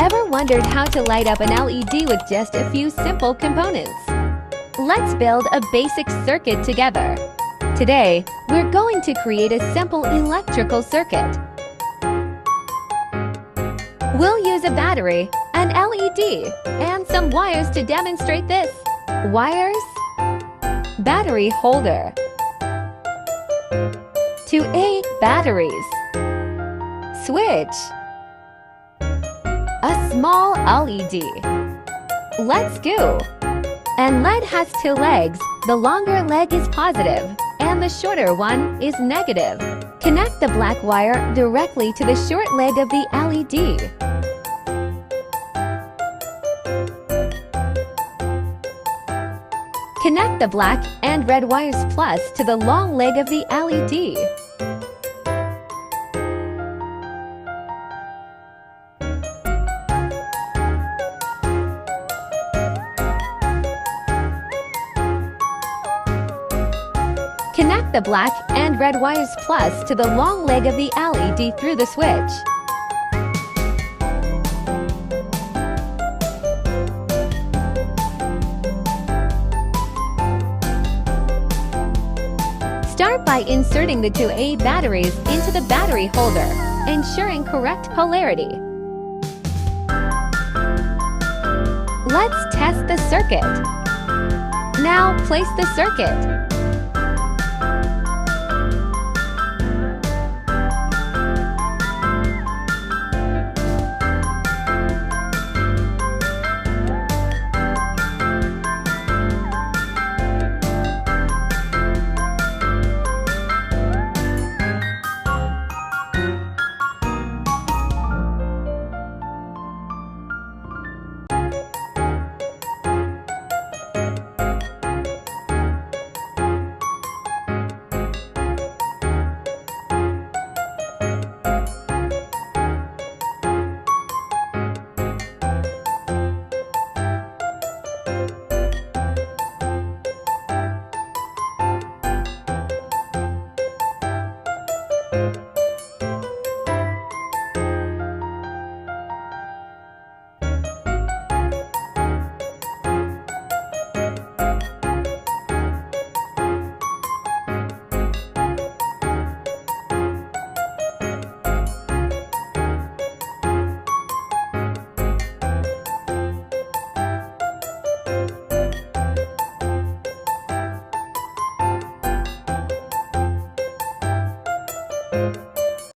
Ever wondered how to light up an LED with just a few simple components? Let's build a basic circuit together. Today, we're going to create a simple electrical circuit. We'll use a battery, an LED, and some wires to demonstrate this. Wires, battery holder, 2A batteries, switch, a small LED. Let's go! And LED has two legs. The longer leg is positive, and the shorter one is negative. Connect the black wire directly to the short leg of the LED. Connect the black and red wires plus to the long leg of the LED. Connect the black and red wires plus to the long leg of the LED through the switch. Start by inserting the 2A batteries into the battery holder, ensuring correct polarity. Let's test the circuit. Now place the circuit.